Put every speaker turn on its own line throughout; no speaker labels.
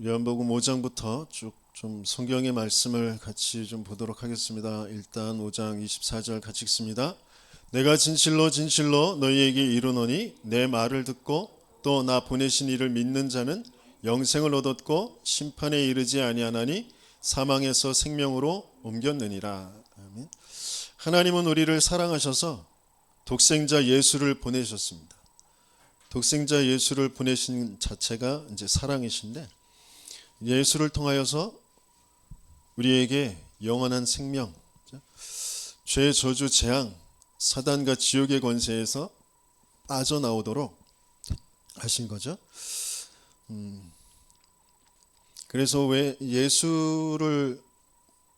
요한복음 5장부터 쭉 좀 성경의 말씀을 같이 좀 보도록 하겠습니다. 일단 5장 24절 같이 읽습니다. 내가 진실로 진실로 너희에게 이르노니 내 말을 듣고 또 나 보내신 이를 믿는 자는 영생을 얻었고 심판에 이르지 아니하나니 사망에서 생명으로 옮겼느니라. 아멘. 하나님은 우리를 사랑하셔서 독생자 예수를 보내셨습니다. 독생자 예수를 보내신 자체가 이제 사랑이신데, 예수를 통하여서 우리에게 영원한 생명, 죄, 저주, 재앙, 사단과 지옥의 권세에서 빠져나오도록 하신 거죠. 그래서 왜 예수를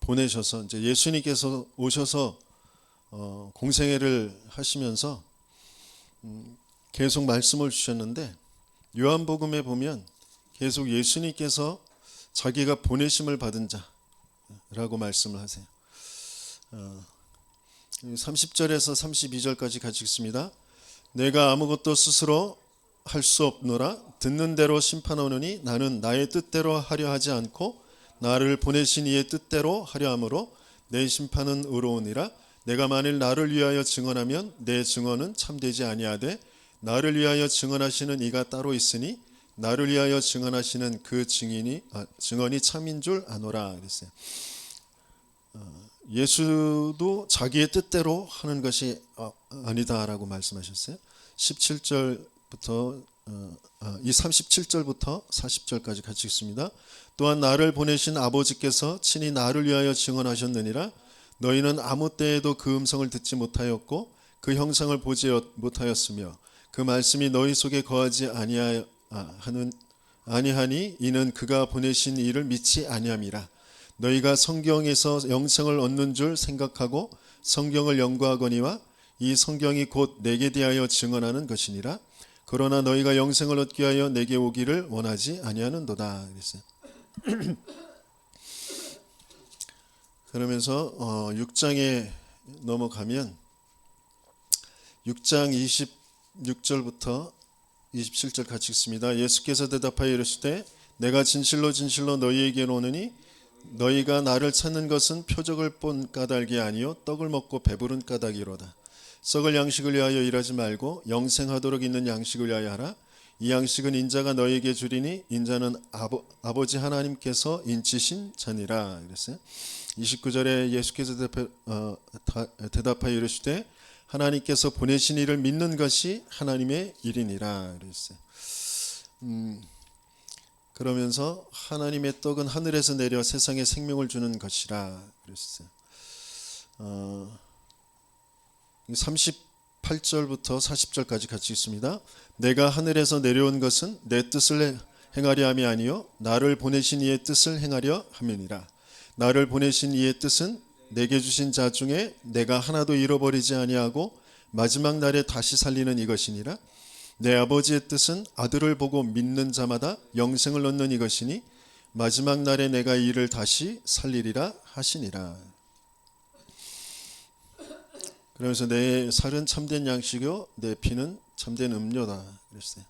보내셔서 이제 예수님께서 오셔서 공생애를 하시면서 계속 말씀을 주셨는데, 요한복음에 보면 계속 예수님께서 자기가 보내심을 받은 자라고 말씀을 하세요. 30절에서 32절까지 같이 읽습니다. 내가 아무것도 스스로 할 수 없노라. 듣는 대로 심판하노니 나는 나의 뜻대로 하려 하지 않고 나를 보내신 이의 뜻대로 하려 함으로 내 심판은 의로우니라. 내가 만일 나를 위하여 증언하면 내 증언은 참되지 아니하되 나를 위하여 증언하시는 이가 따로 있으니 나를 위하여 증언하시는 그 증언이 참인 줄 아노라 그랬어요. 예수도 자기의 뜻대로 하는 것이 아니다라고 말씀하셨어요. 17절부터 이 37절부터 40절까지 같이 읽습니다. 또한 나를 보내신 아버지께서 친히 나를 위하여 증언하셨느니라. 너희는 아무 때에도 그 음성을 듣지 못하였고 그 형상을 보지 못하였으며 그 말씀이 너희 속에 거하지 아니하니 이는 그가 보내신 이를 믿지 아니함이라. 너희가 성경에서 영생을 얻는 줄 생각하고 성경을 연구하거니와 이 성경이 곧 내게 대하여 증언하는 것이니라. 그러나 너희가 영생을 얻기 위하여 내게 오기를 원하지 아니하는도다 그랬어요. 그러면서 6장에 넘어가면 6장 26절부터 27절 같이 읽습니다. 예수께서 대답하여 이르시되 내가 진실로 진실로 너희에게 이르노니 너희가 나를 찾는 것은 표적을 본 까닭이 아니요 떡을 먹고 배부른 까닭이로다. 썩을 양식을 위하여 일하지 말고 영생하도록 있는 양식을 위하여 하라. 이 양식은 인자가 너희에게 주리니 인자는 아버지 하나님께서 인치신 자니라 그랬어요. 29절에 예수께서 대답하여 이르시되 하나님께서 보내신 이를 믿는 것이 하나님의 일이니라 그랬어요. 그러면서 하나님의 떡은 하늘에서 내려 세상에 생명을 주는 것이라 그랬어요. 38절부터 40절까지 같이 읽습니다. 내가 하늘에서 내려온 것은 내 뜻을 행하려 함이 아니요 나를 보내신 이의 뜻을 행하려 함이니라. 나를 보내신 이의 뜻은 내게 주신 자 중에 내가 하나도 잃어버리지 아니하고 마지막 날에 다시 살리는 이것이니라. 내 아버지의 뜻은 아들을 보고 믿는 자마다 영생을 얻는 이것이니 마지막 날에 내가 이를 다시 살리리라 하시니라. 그러면서 내 살은 참된 양식이요 내 피는 참된 음료다 그랬어요.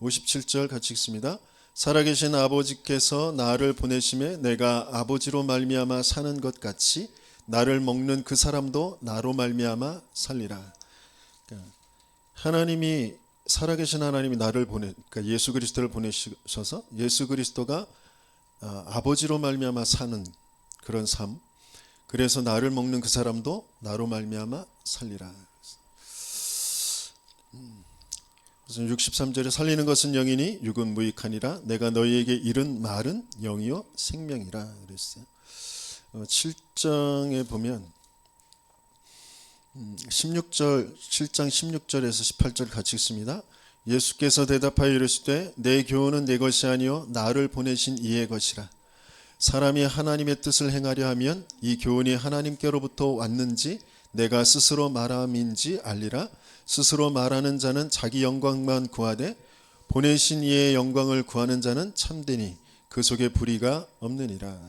57절 같이 읽습니다. 살아계신 아버지께서 나를 보내심에 내가 아버지로 말미암아 사는 것 같이 나를 먹는 그 사람도 나로 말미암아 살리라. 하나님이 살아계신 하나님이 나를 그러니까 예수 그리스도를 보내셔서 예수 그리스도가 아버지로 말미암아 사는 그런 삶. 그래서 나를 먹는 그 사람도 나로 말미암아 살리라. 그래서 63절에 살리는 것은 영이니 육은 무익하니라. 내가 너희에게 이른 말은 영이요 생명이라 그랬어요. 7장에 보면 7장 16절에서 18절 같이 읽습니다. 예수께서 대답하여 이르시되 내 교훈은 내 것이 아니요 나를 보내신 이의 것이라. 사람이 하나님의 뜻을 행하려 하면 이 교훈이 하나님께로부터 왔는지 내가 스스로 말함인지 알리라. 스스로 말하는 자는 자기 영광만 구하되 보내신 이의 영광을 구하는 자는 참되니 그 속에 불의가 없느니라.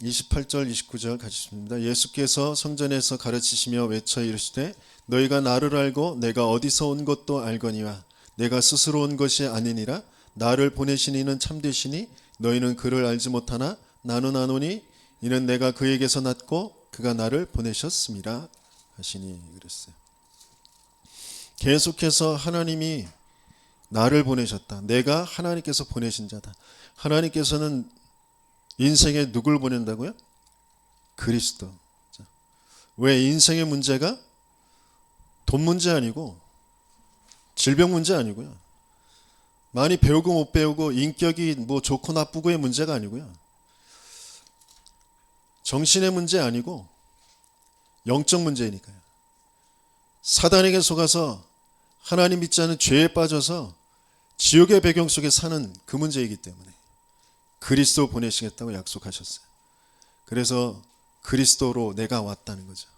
28절 29절 같이 읽습니다. 예수께서 성전에서 가르치시며 외쳐 이르시되 너희가 나를 알고 내가 어디서 온 것도 알거니와 내가 스스로 온 것이 아니니라. 나를 보내신 이는 참되시니 너희는 그를 알지 못하나 나는 아노니 이는 내가 그에게서 났고 그가 나를 보내셨음이라 하시니 그랬어요. 계속해서 하나님이 나를 보내셨다. 내가 하나님께서 보내신 자다. 하나님께서는 인생에 누굴 보낸다고요? 그리스도. 왜 인생의 문제가 돈 문제 아니고 질병 문제 아니고요. 많이 배우고 못 배우고 인격이 뭐 좋고 나쁘고의 문제가 아니고요. 정신의 문제 아니고 영적 문제이니까요. 사단에게 속아서 하나님 믿지 않은 죄에 빠져서 지옥의 배경 속에 사는 그 문제이기 때문에 그리스도 보내시겠다고 약속하셨어요. 그래서 그리스도로 내가 왔다는 거죠.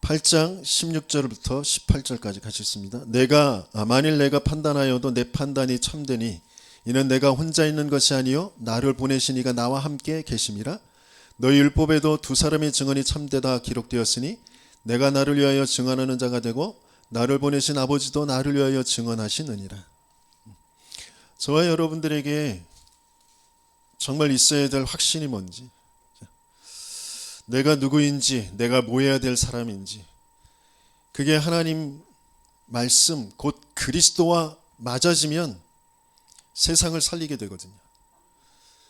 8장 16절부터 18절까지 같이 읽습니다. 만일 내가 판단하여도 내 판단이 참되니 이는 내가 혼자 있는 것이 아니요 나를 보내신 이가 나와 함께 계심이라. 너희 율법에도 두 사람의 증언이 참되다 기록되었으니 내가 나를 위하여 증언하는 자가 되고 나를 보내신 아버지도 나를 위하여 증언하시느니라. 저와 여러분들에게 정말 있어야 될 확신이 뭔지, 내가 누구인지, 내가 뭐 해야 될 사람인지, 그게 하나님 말씀 곧 그리스도와 맞아지면 세상을 살리게 되거든요.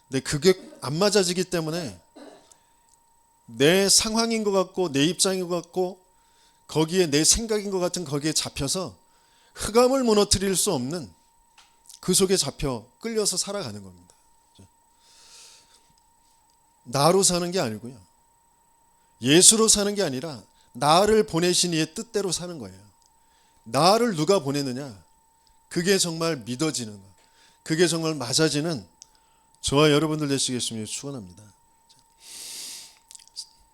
근데 그게 안 맞아지기 때문에 내 상황인 것 같고 내 입장인 것 같고 거기에 내 생각인 것 같은 거기에 잡혀서 흑암을 무너뜨릴 수 없는 그 속에 잡혀 끌려서 살아가는 겁니다. 나로 사는 게 아니고요. 예수로 사는 게 아니라 나를 보내신 이의 뜻대로 사는 거예요. 나를 누가 보내느냐? 그게 정말 믿어지는 것. 그게 정말 맞아지는 저와 여러분들 되시겠으면 축원합니다.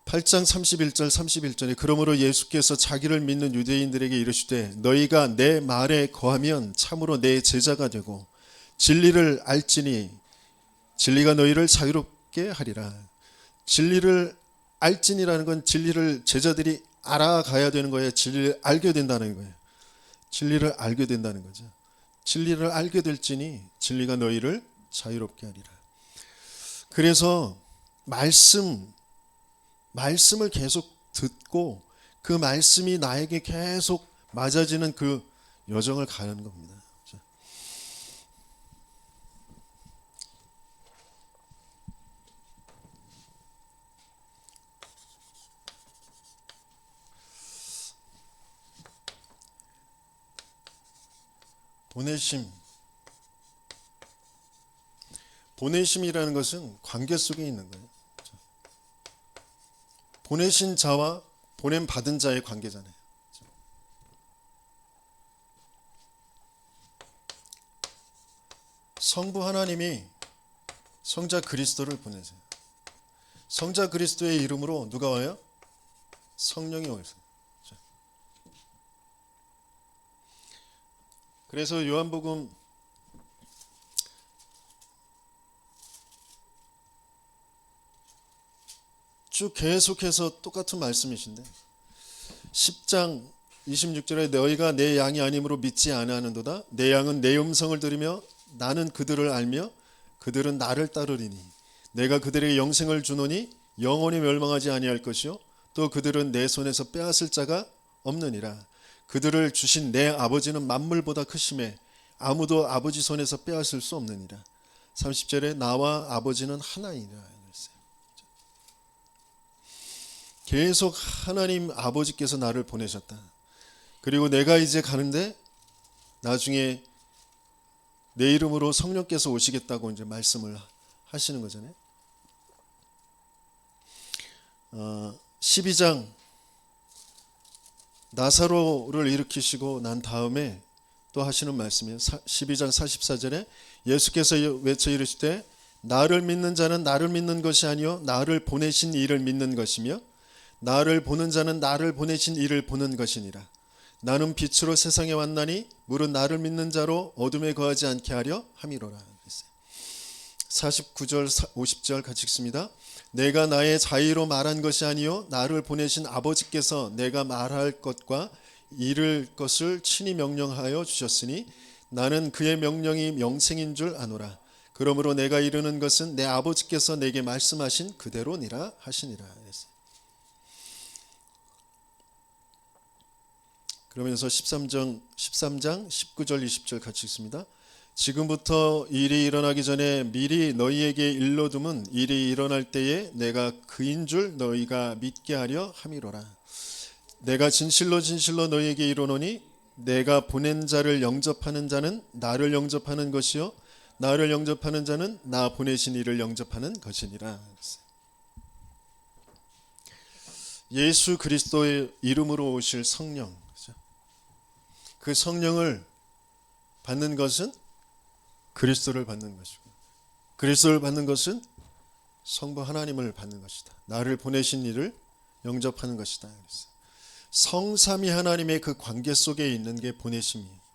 8장 31절에 그러므로 예수께서 자기를 믿는 유대인들에게 이르시되 너희가 내 말에 거하면 참으로 내 제자가 되고 진리를 알지니 진리가 너희를 자유롭게 하리라. 진리를 알진이라는 건 진리를 제자들이 알아가야 되는 거예요. 진리를 알게 된다는 거예요. 진리를 알게 된다는 거죠. 진리를 알게 될지니 진리가 너희를 자유롭게 하리라. 그래서 말씀을 계속 듣고 그 말씀이 나에게 계속 맞아지는 그 여정을 가는 겁니다. 보내심이라는 것은 관계 속에 있는 거예요. 보내신 자와 보냄 받은 자의 관계잖아요. 성부 하나님이 성자 그리스도를 보내세요. 성자 그리스도의 이름으로 누가 와요? 성령이 오세요. 그래서 요한복음 10쭉 계속해서 똑같은 말씀이신데 10장 26절에 너희가 내 양이 아님으로 믿지 아니하는도다. 내 양은 내 음성을 들으며 나는 그들을 알며 그들은 나를 따르리니 내가 그들에게 영생을 주노니 영원히 멸망하지 아니할 것이요 또 그들은 내 손에서 빼앗을 자가 없느니라. 그들을 주신 내 아버지는 만물보다 크심에 아무도 아버지 손에서 빼앗을 수 없느니라. 30절에 나와 아버지는 하나이니라. 계속 하나님 아버지께서 나를 보내셨다. 그리고 내가 이제 가는데 나중에 내 이름으로 성령께서 오시겠다고 이제 말씀을 하시는 거잖아요. 12장 나사로를 일으키시고 난 다음에 또 하시는 말씀이에요. 12장 44절에 예수께서 외쳐 이르시되 나를 믿는 자는 나를 믿는 것이 아니요 나를 보내신 이를 믿는 것이며 나를 보는 자는 나를 보내신 이를 보는 것이니라. 나는 빛으로 세상에 왔나니 물은 나를 믿는 자로 어둠에 거하지 않게 하려 함이로라. 49절 50절 같이 읽습니다. 내가 나의 자의로 말한 것이 아니요 나를 보내신 아버지께서 내가 말할 것과 이를 것을 친히 명령하여 주셨으니 나는 그의 명령이 명생인 줄 아노라. 그러므로 내가 이르는 것은 내 아버지께서 내게 말씀하신 그대로니라 하시니라. 그러면서 13장 19절 20절 같이 읽습니다. 지금부터 일이 일어나기 전에 미리 너희에게 일러둠은 일이 일어날 때에 내가 그인 줄 너희가 믿게 하려 함이로라. 내가 진실로 진실로 너희에게 이르노니 내가 보낸 자를 영접하는 자는 나를 영접하는 것이요 나를 영접하는 자는 나 보내신 이를 영접하는 것이니라. 예수 그리스도의 이름으로 오실 성령, 그 성령을 받는 것은 그리스도를 받는 것이고, 그리스도를 받는 것은 성부 하나님을 받는 것이다. 나를 보내신 이를 영접하는 것이다. 성삼위 하나님의 그 관계 속에 있는 게 보내심이에요.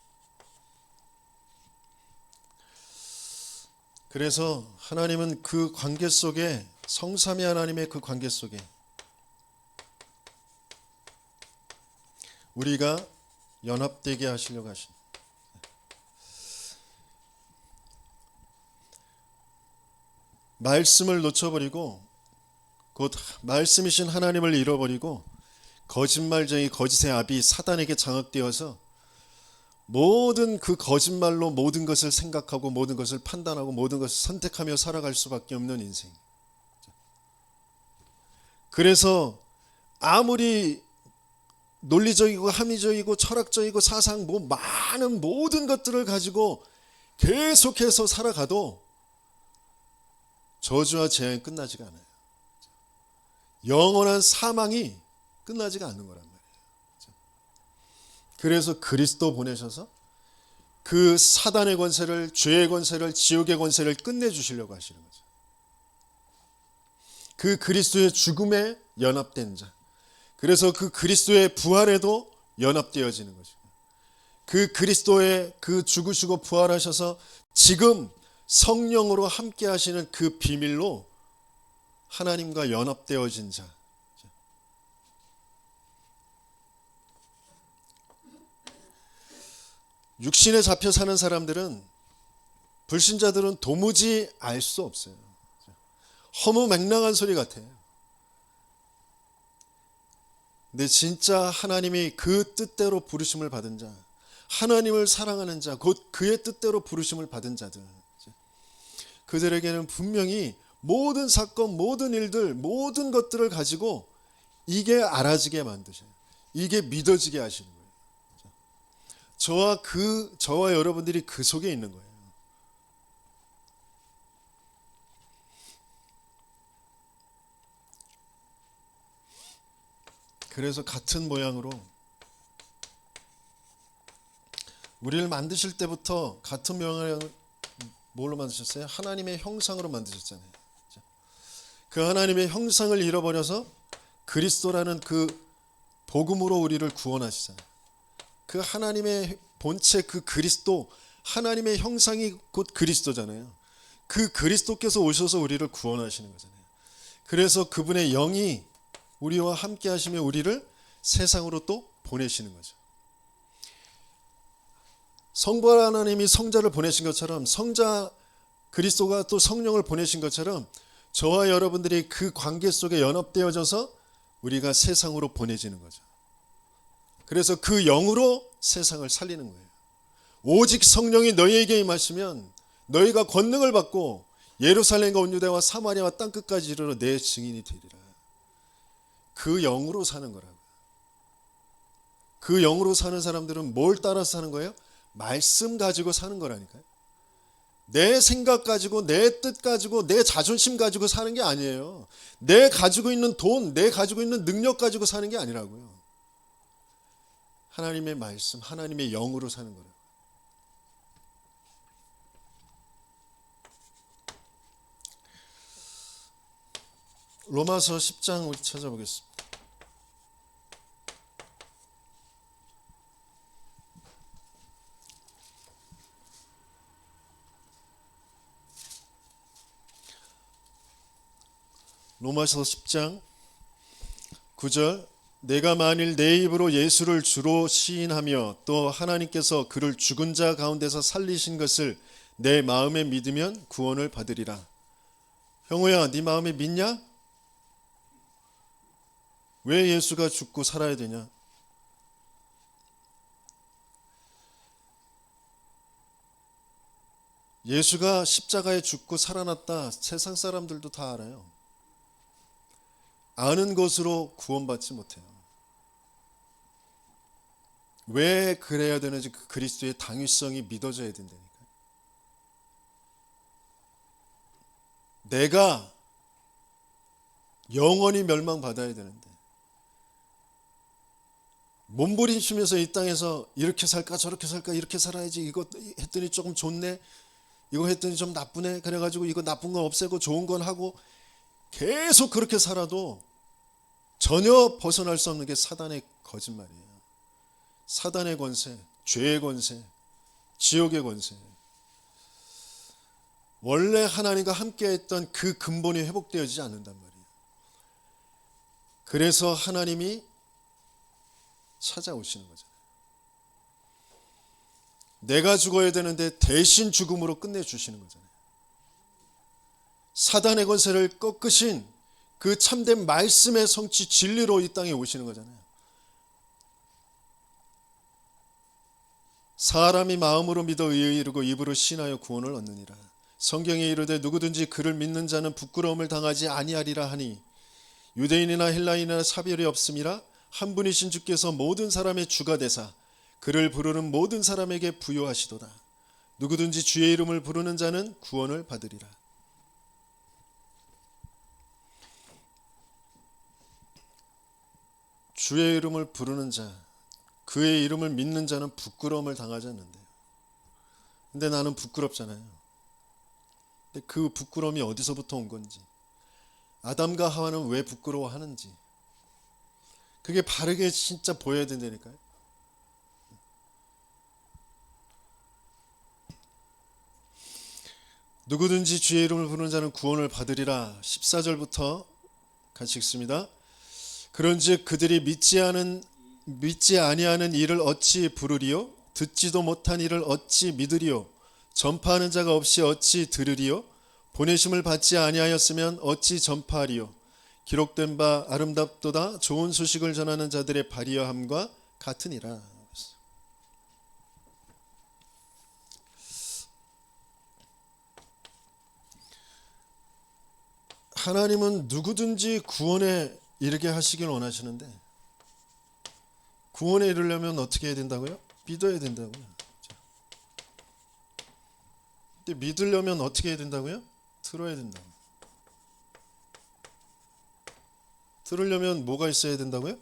그래서 하나님은 그 관계 속에, 성삼위 하나님의 그 관계 속에 우리가 연합되게 하시려고 하십니다. 말씀을 놓쳐버리고 곧 말씀이신 하나님을 잃어버리고 거짓말쟁이 거짓의 아비 사단에게 장악되어서 모든 그 거짓말로 모든 것을 생각하고 모든 것을 판단하고 모든 것을 선택하며 살아갈 수밖에 없는 인생. 그래서 아무리 논리적이고 합리적이고 철학적이고 사상 많은 모든 것들을 가지고 계속해서 살아가도 저주와 재앙이 끝나지가 않아요. 영원한 사망이 끝나지가 않는 거란 말이에요. 그래서 그리스도 보내셔서 그 사단의 권세를, 죄의 권세를, 지옥의 권세를 끝내주시려고 하시는 거죠. 그 그리스도의 죽음에 연합된 자, 그래서 그 그리스도의 부활에도 연합되어지는 거죠. 그 그리스도의 그 죽으시고 부활하셔서 지금 성령으로 함께 하시는 그 비밀로 하나님과 연합되어진 자. 육신에 잡혀 사는 사람들은, 불신자들은 도무지 알 수 없어요. 허무맹랑한 소리 같아요. 근데 진짜 하나님이 그 뜻대로 부르심을 받은 자, 하나님을 사랑하는 자, 곧 그의 뜻대로 부르심을 받은 자들, 그들에게는 분명히 모든 사건, 모든 일들, 모든 것들을 가지고 이게 알아지게 만드셔요. 이게 믿어지게 하시는 거예요. 저와 여러분들이 그 속에 있는 거예요. 그래서 같은 모양으로 우리를 만드실 때부터 같은 모양을 뭘로 만드셨어요? 하나님의 형상으로 만드셨잖아요. 그 하나님의 형상을 잃어버려서 그리스도라는 그 복음으로 우리를 구원하시잖아요. 그 하나님의 본체, 그 그리스도, 하나님의 형상이 곧 그리스도잖아요. 그 그리스도께서 오셔서 우리를 구원하시는 거잖아요. 그래서 그분의 영이 우리와 함께 하시며 우리를 세상으로 또 보내시는 거죠. 성부 하나님이 성자를 보내신 것처럼, 성자 그리스도가 또 성령을 보내신 것처럼 저와 여러분들이 그 관계 속에 연합되어져서 우리가 세상으로 보내지는 거죠. 그래서 그 영으로 세상을 살리는 거예요. 오직 성령이 너희에게 임하시면 너희가 권능을 받고 예루살렘과 온 유대와 사마리아와 땅끝까지 이르러 내 증인이 되리라. 그 영으로 사는 거라고요. 그 영으로 사는 사람들은 뭘 따라서 사는 거예요? 말씀 가지고 사는 거라니까요. 내 생각 가지고, 내 뜻 가지고, 내 자존심 가지고 사는 게 아니에요. 내 가지고 있는 돈, 내 가지고 있는 능력 가지고 사는 게 아니라고요. 하나님의 말씀, 하나님의 영으로 사는 거라고요. 로마서 10장 우리 찾아보겠습니다. 로마서 10장 9절 내가 만일 내 입으로 예수를 주로 시인하며 또 하나님께서 그를 죽은 자 가운데서 살리신 것을 내 마음에 믿으면 구원을 받으리라. 형우야, 네 마음에 믿냐? 왜 예수가 죽고 살아야 되냐? 예수가 십자가에 죽고 살아났다. 세상 사람들도 다 알아요. 아는 것으로 구원받지 못해요. 왜 그래야 되는지 그 그리스도의 당위성이 믿어져야 된다니까요. 내가 영원히 멸망받아야 되는데 몸부림치면서 이 땅에서 이렇게 살까 저렇게 살까 이렇게 살아야지 이거 했더니 조금 좋네 이거 했더니 좀 나쁘네 그래가지고 이거 나쁜 건 없애고 좋은 건 하고 계속 그렇게 살아도 전혀 벗어날 수 없는 게 사단의 거짓말이에요. 사단의 권세, 죄의 권세, 지옥의 권세. 원래 하나님과 함께했던 그 근본이 회복되어지지 않는단 말이에요. 그래서 하나님이 찾아오시는 거잖아요. 내가 죽어야 되는데 대신 죽음으로 끝내주시는 거잖아요. 사단의 권세를 꺾으신 그 참된 말씀의 성취 진리로 이 땅에 오시는 거잖아요. 사람이 마음으로 믿어 의에 이르고 입으로 신하여 구원을 얻느니라. 성경에 이르되 누구든지 그를 믿는 자는 부끄러움을 당하지 아니하리라 하니 유대인이나 헬라인이나 차별이 없음이라. 한 분이신 주께서 모든 사람의 주가 되사 그를 부르는 모든 사람에게 부요하시도다. 누구든지 주의 이름을 부르는 자는 구원을 받으리라. 주의 이름을 부르는 자, 그의 이름을 믿는 자는 부끄러움을 당하지 않는데요. 근데 나는 부끄럽잖아요. 근데 그 부끄러움이 어디서부터 온 건지, 아담과 하와는 왜 부끄러워하는지, 그게 바르게 진짜 보여야 된다니까요. 누구든지 주의 이름을 부르는 자는 구원을 받으리라. 14절부터 같이 읽습니다. 그런즉 그들이 믿지 아니하는 이를 어찌 부르리요? 듣지도 못한 이를 어찌 믿으리요? 전파하는 자가 없이 어찌 들으리요? 보내심을 받지 아니하였으면 어찌 전파하리요? 기록된 바 아름답도다 좋은 소식을 전하는 자들의 발이여함과 같으니라. 하나님은 누구든지 구원에 이르게 하시길 원하시는데 구원에 이르려면 어떻게 해야 된다고요? 믿어야 된다고요. 근데 믿으려면 어떻게 해야 된다고요? 들어야 된다고. 들으려면 뭐가 있어야 된다고요?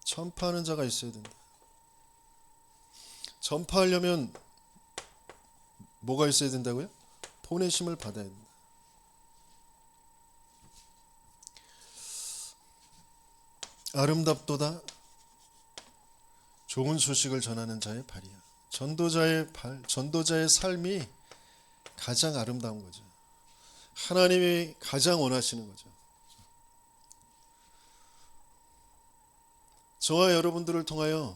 전파하는 자가 있어야 된다. 전파하려면 뭐가 있어야 된다고요? 보내심을 받아야 된다. 아름답도다 좋은 소식을 전하는 자의 발이야. 전도자의 발, 전도자의 삶이 가장 아름다운 거죠. 하나님이 가장 원하시는 거죠. 저와 여러분들을 통하여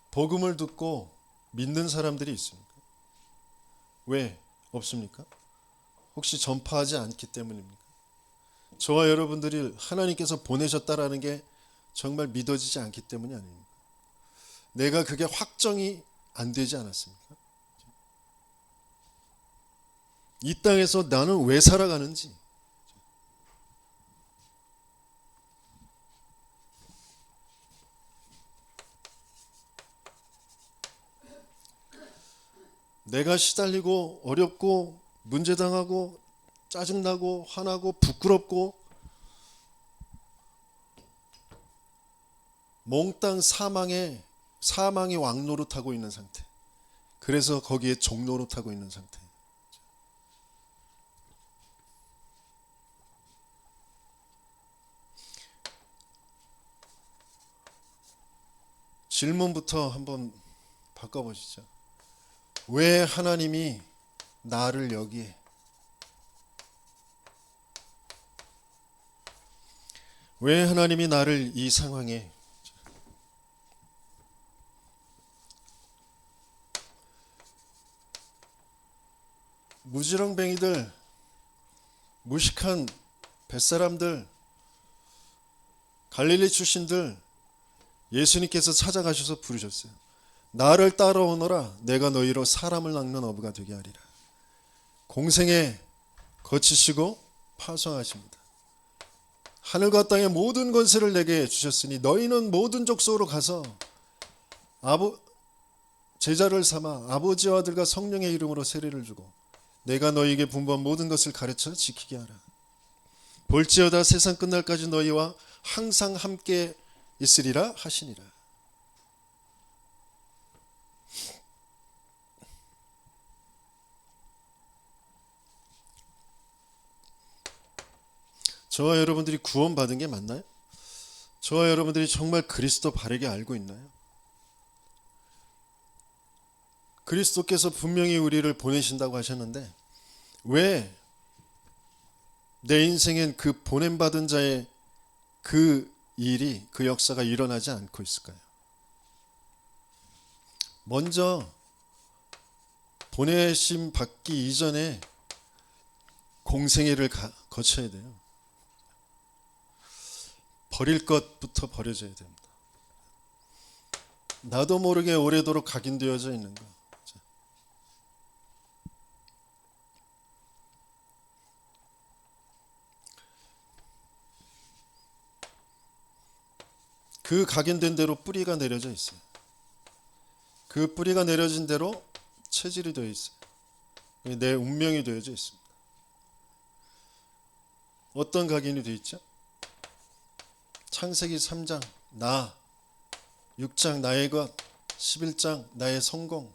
복음을 듣고 믿는 사람들이 있습니까? 왜 없습니까? 혹시 전파하지 않기 때문입니까? 저와 여러분들이 하나님께서 보내셨다라는 게 정말 믿어지지 않기 때문이 아닙니까? 내가 그게 확정이 안 되지 않았습니까? 이 땅에서 나는 왜 살아가는지, 내가 시달리고 어렵고 문제당하고 짜증나고 화나고 부끄럽고 몽땅 사망의 왕노릇하고 있는 상태. 그래서 거기에 종노릇하고 있는 상태. 질문부터 한번 바꿔보시죠. 왜 하나님이 나를 여기에, 왜 하나님이 나를 이 상황에 무지렁뱅이들, 무식한 뱃사람들, 갈릴리 출신들 예수님께서 찾아가셔서 부르셨어요. 나를 따라오너라. 내가 너희로 사람을 낚는 어부가 되게 하리라. 공생에 거치시고 파송하십니다. 하늘과 땅의 모든 권세를 내게 주셨으니 너희는 모든 족속으로 가서 제자를 삼아 아버지와 아들과 성령의 이름으로 세례를 주고 내가 너희에게 분부한 모든 것을 가르쳐 지키게 하라. 볼지어다 세상 끝날까지 너희와 항상 함께 있으리라 하시니라. 저와 여러분들이 구원받은 게 맞나요? 저와 여러분들이 정말 그리스도 바르게 알고 있나요? 그리스도께서 분명히 우리를 보내신다고 하셨는데 왜 내 인생엔 그 보냄받은 자의 그 일이, 그 역사가 일어나지 않고 있을까요? 먼저 보내심 받기 이전에 공생애를 거쳐야 돼요. 버릴 것부터 버려져야 됩니다. 나도 모르게 오래도록 각인되어져 있는 거. 그 각인된 대로 뿌리가 내려져 있어요. 그 뿌리가 내려진 대로 체질이 되어 있어요. 내 운명이 되어져 있습니다. 어떤 각인이 되어 있죠? 창세기 3장 나, 6장 나의 것, 11장 나의 성공,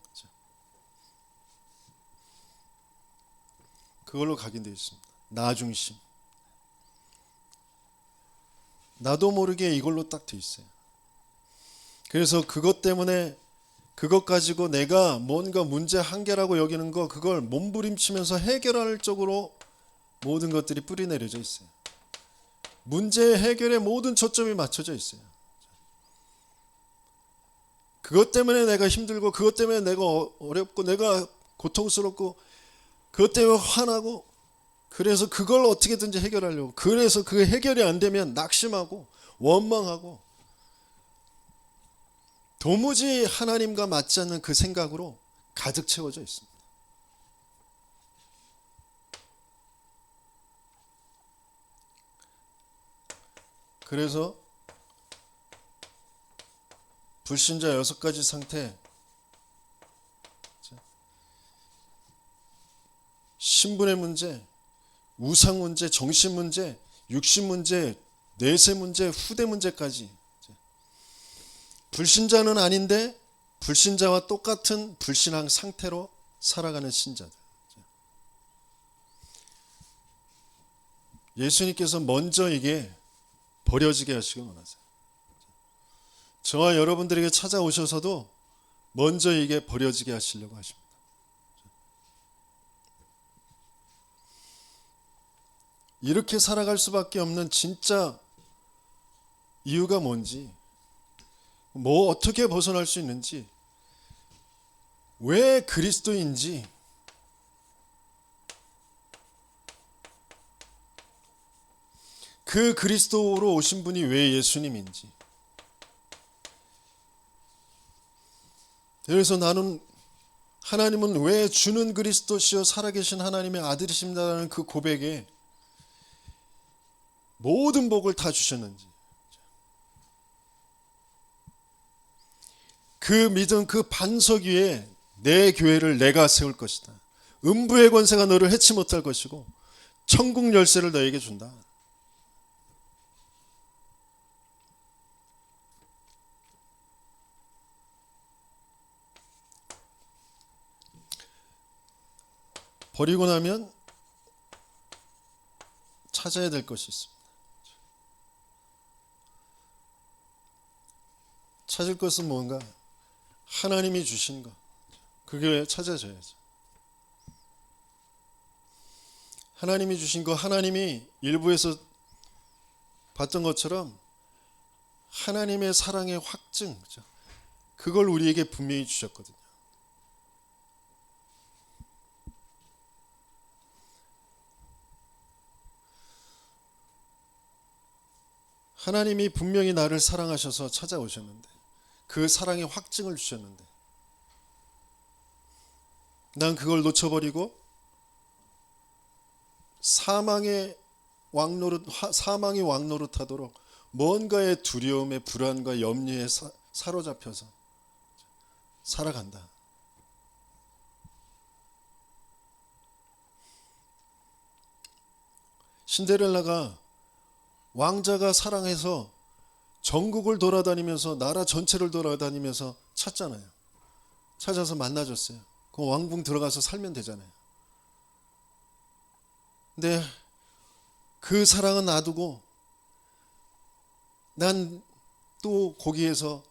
그걸로 각인되어 있습니다. 나 중심. 나도 모르게 이걸로 딱 돼 있어요. 그래서 그것 때문에 그것 가지고 내가 뭔가 문제 한계라고 여기는 거, 그걸 몸부림치면서 해결할 쪽으로 모든 것들이 뿌리 내려져 있어요. 문제 해결에 모든 초점이 맞춰져 있어요. 그것 때문에 내가 힘들고, 그것 때문에 내가 어렵고, 내가 고통스럽고, 그것 때문에 화나고, 그래서 그걸 어떻게든지 해결하려고. 그래서 그 해결이 안 되면 낙심하고 원망하고 도무지 하나님과 맞지 않는 그 생각으로 가득 채워져 있습니다. 그래서 불신자 6가지 상태, 신분의 문제, 우상 문제, 정신 문제, 육신 문제, 내세 문제, 후대 문제까지. 불신자는 아닌데 불신자와 똑같은 불신앙 상태로 살아가는 신자들. 예수님께서 먼저 이게 버려지게 하시기 원하세요. 저와 여러분들에게 찾아오셔서도 먼저 이게 버려지게 하시려고 하십니다. 이렇게 살아갈 수밖에 없는 진짜 이유가 뭔지, 뭐 어떻게 벗어날 수 있는지, 왜 그리스도인지, 그 그리스도로 오신 분이 왜 예수님인지. 그래서 나는 하나님은 왜 주는 그리스도시요 살아계신 하나님의 아들이십니다라는 그 고백에 모든 복을 다 주셨는지, 그 믿음 그 반석 위에 내 교회를 내가 세울 것이다. 음부의 권세가 너를 해치 못할 것이고 천국 열쇠를 너에게 준다. 버리고 나면 찾아야 될 것이 있습니다. 찾을 것은 뭔가? 하나님이 주신 것. 그게 찾아져야죠. 하나님이 주신 것, 하나님이 일부에서 봤던 것처럼 하나님의 사랑의 확증, 그걸 우리에게 분명히 주셨거든요. 하나님이 분명히 나를 사랑하셔서 찾아오셨는데, 그 사랑의 확증을 주셨는데, 난 그걸 놓쳐버리고 사망의 왕노릇하도록 뭔가의 두려움에, 불안과 염려에 사로잡혀서 살아간다. 신데렐라가 왕자가 사랑해서 전국을 돌아다니면서, 나라 전체를 돌아다니면서 찾잖아요. 찾아서 만나줬어요. 그 왕궁 들어가서 살면 되잖아요. 근데 그 사랑은 놔두고 난 또 거기에서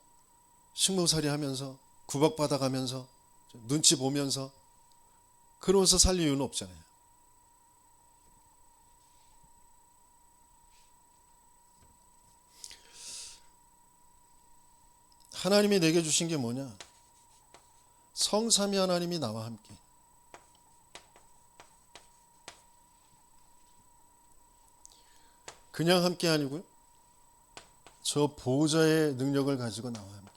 식모살이 하면서 구박받아가면서 눈치 보면서 그러면서 살 이유는 없잖아요. 하나님이 내게 주신 게 뭐냐? 성삼위 하나님이 나와 함께. 그냥 함께 아니고요, 저 보호자의 능력을 가지고 나와 함께.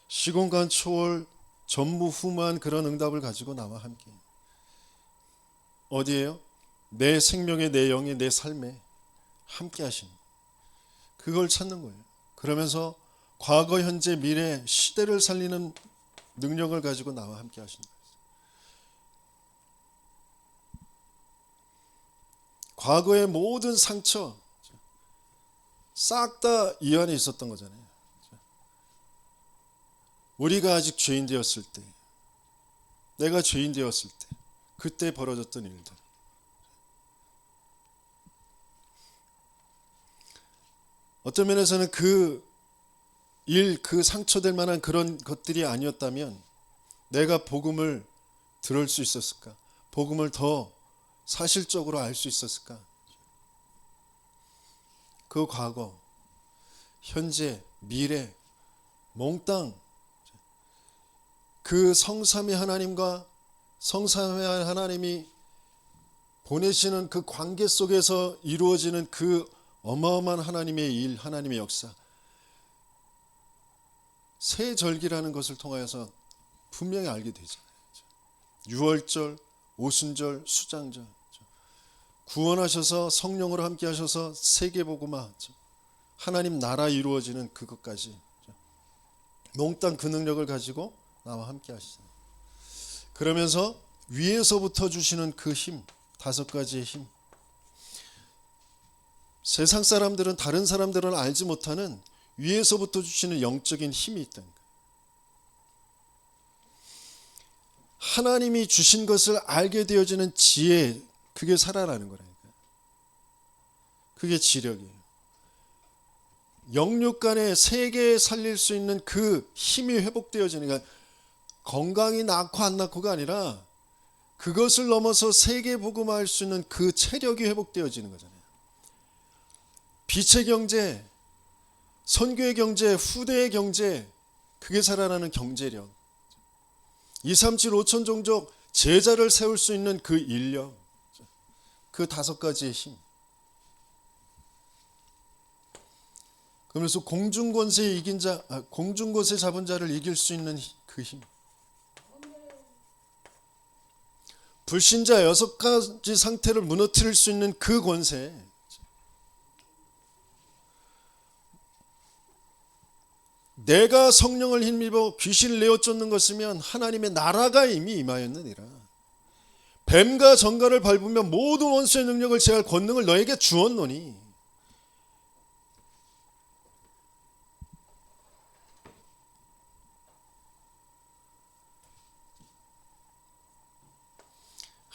시공간 초월 전무후무한 그런 응답을 가지고 나와 함께. 어디에요? 내 생명에, 내 영에, 내 삶에 함께 하신, 그걸 찾는 거예요. 그러면서 과거, 현재, 미래, 시대를 살리는 능력을 가지고 나와 함께 하신다. 과거의 모든 상처 싹 다 이 안에 있었던 거잖아요. 우리가 아직 죄인 되었을 때, 내가 죄인 되었을 때, 그때 벌어졌던 일들. 어떤 면에서는 그 일, 그 상처될 만한 그런 것들이 아니었다면 내가 복음을 들을 수 있었을까? 복음을 더 사실적으로 알 수 있었을까? 그 과거, 현재, 미래, 몽땅 그 성삼위 하나님과 성삼위 하나님이 보내시는 그 관계 속에서 이루어지는 그 어마어마한 하나님의 일, 하나님의 역사, 새 절기라는 것을 통하여서 분명히 알게 되잖아요. 유월절, 오순절, 수장절, 구원하셔서 성령으로 함께 하셔서 세계복음화, 하나님 나라 이루어지는 그것까지 몽땅 그 능력을 가지고 나와 함께 하시잖아요. 그러면서 위에서부터 주시는 그 힘, 5가지의 힘, 세상 사람들은, 다른 사람들은 알지 못하는 위에서부터 주시는 영적인 힘이 있다는 거예요. 하나님이 주신 것을 알게 되어지는 지혜, 그게 살아나는 거라니까요. 그게 지력이에요. 영육 간의 세계에 살릴 수 있는 그 힘이 회복되어지는, 그러니까 건강이 낳고 안 낳고가 아니라 그것을 넘어서 세계 복음화할 수 있는 그 체력이 회복되어지는 거잖아요. 빛의 경제, 선교의 경제, 후대의 경제, 그게 살아나는 경제력. 237 5천 종족 제자를 세울 수 있는 그 인력, 그 5가지의 힘. 그러면서 공중권세에 이긴 자, 공중권세 잡은 자를 이길 수 있는 그 힘. 불신자 6가지 상태를 무너뜨릴 수 있는 그 권세. 내가 성령을 힘입어 귀신을 내어 쫓는 것이면 하나님의 나라가 이미 임하였느니라. 뱀과 정갈을 밟으며 모든 원수의 능력을 제할 권능을 너에게 주었노니.